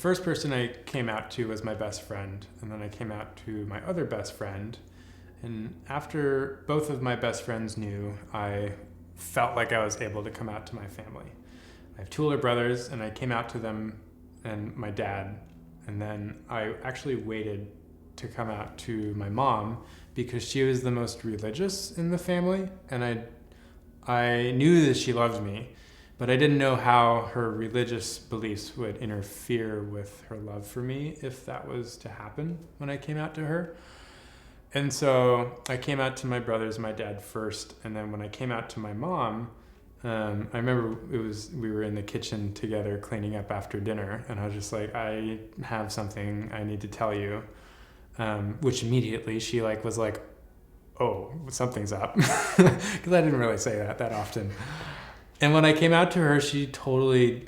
first person I came out to was my best friend, and then I came out to my other best friend. And after both of my best friends knew, I felt like I was able to come out to my family. I have two older brothers, and I came out to them and my dad. And then I actually waited to come out to my mom because she was the most religious in the family, and I knew that she loved me, but I didn't know how her religious beliefs would interfere with her love for me if that was to happen when I came out to her. And so I came out to my brothers, my dad first, and then when I came out to my mom, I remember we were in the kitchen together cleaning up after dinner, and I was just like, I have something I need to tell you, which immediately she was like, oh, something's up, because I didn't really say that often. And when I came out to her, she totally,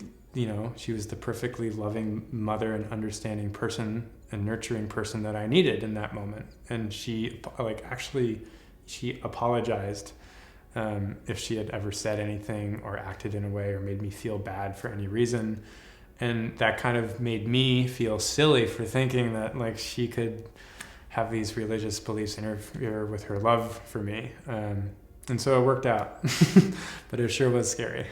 she was the perfectly loving mother and understanding person and nurturing person that I needed in that moment. And she she apologized if she had ever said anything or acted in a way or made me feel bad for any reason. And that kind of made me feel silly for thinking that she could have these religious beliefs interfere with her love for me. And so it worked out, but it sure was scary.